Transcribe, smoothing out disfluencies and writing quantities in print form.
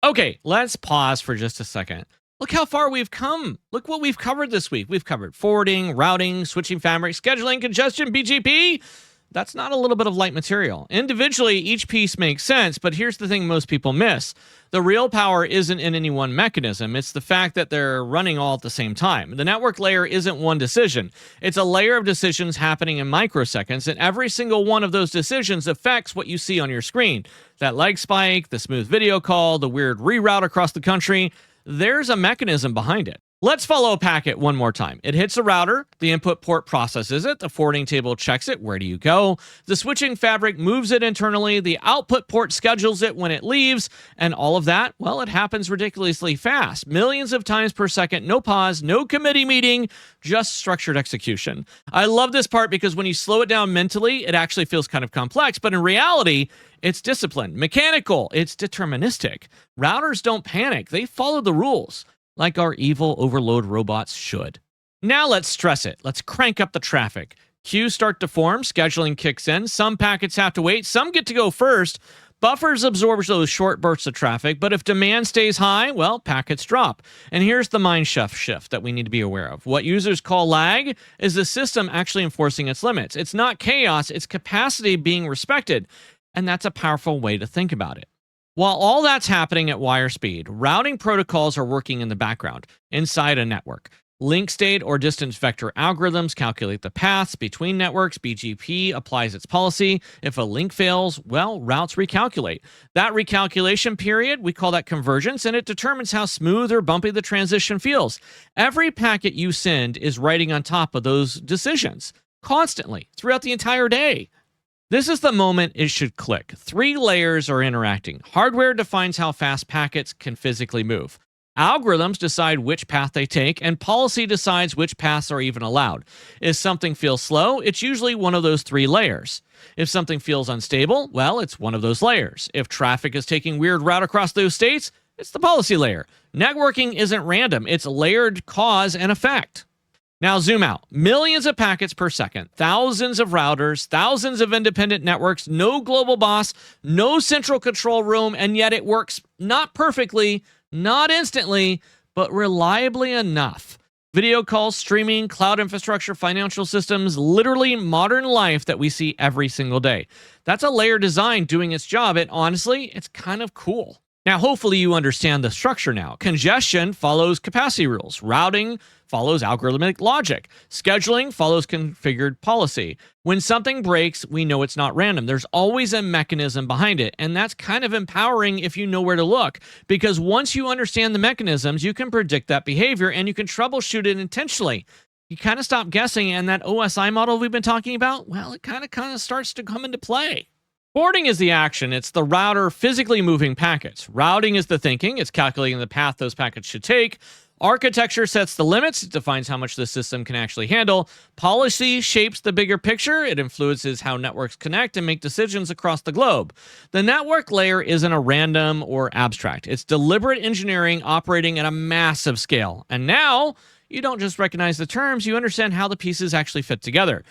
Okay, let's pause for just a second. Look how far we've come. Look what we've covered this week. We've covered forwarding, routing, switching fabric, scheduling, congestion, BGP. That's not a little bit of light material. Individually, each piece makes sense, but here's the thing most people miss. The real power isn't in any one mechanism. It's the fact that they're running all at the same time. The network layer isn't one decision. It's a layer of decisions happening in microseconds, and every single one of those decisions affects what you see on your screen. That leg spike, the smooth video call, the weird reroute across the country. There's a mechanism behind it. Let's follow a packet one more time. It hits a router, the input port processes it, the forwarding table checks it, where do you go? The switching fabric moves it internally, the output port schedules it when it leaves, and all of that, well, it happens ridiculously fast. Millions of times per second, no pause, no committee meeting, just structured execution. I love this part because when you slow it down mentally, it actually feels kind of complex, but in reality, it's disciplined, mechanical, it's deterministic. Routers don't panic, they follow the rules, like our evil overload robots should. Now let's stress it. Let's crank up the traffic. Queues start to form, scheduling kicks in, some packets have to wait, some get to go first. Buffers absorb those short bursts of traffic, but if demand stays high, well, packets drop. And here's the mind shift that we need to be aware of. What users call lag is the system actually enforcing its limits. It's not chaos, it's capacity being respected. And that's a powerful way to think about it. While all that's happening at wire speed, routing protocols are working in the background, inside a network. Link state or distance vector algorithms calculate the paths between networks. BGP applies its policy. If a link fails, well, routes recalculate. That recalculation period, we call that convergence, and it determines how smooth or bumpy the transition feels. Every packet you send is riding on top of those decisions, constantly, throughout the entire day. This is the moment it should click. Three layers are interacting. Hardware defines how fast packets can physically move. Algorithms decide which path they take, and policy decides which paths are even allowed. If something feels slow, it's usually one of those three layers. If something feels unstable, well, it's one of those layers. If traffic is taking weird route across those states, it's the policy layer. Networking isn't random. It's layered cause and effect. Now zoom out. Millions of packets per second, thousands of routers, thousands of independent networks, no global boss, no central control room, and yet it works not perfectly, not instantly, but reliably enough. Video calls, streaming, cloud infrastructure, financial systems, literally modern life that we see every single day. That's a layer design doing its job, and honestly, it's kind of cool. Now, hopefully you understand the structure now. Congestion follows capacity rules. Routing follows algorithmic logic. Scheduling follows configured policy. When something breaks, we know it's not random. There's always a mechanism behind it, and that's kind of empowering if you know where to look, because once you understand the mechanisms, you can predict that behavior and you can troubleshoot it intentionally. You kind of stop guessing, and that OSI model we've been talking about, well, it kind of starts to come into play. Forwarding is the action. It's the router physically moving packets. Routing is the thinking. It's calculating the path those packets should take. Architecture sets the limits. It defines how much the system can actually handle. Policy shapes the bigger picture. It influences how networks connect and make decisions across the globe. The network layer isn't a random or abstract. It's deliberate engineering operating at a massive scale. And now, you don't just recognize the terms, you understand how the pieces actually fit together.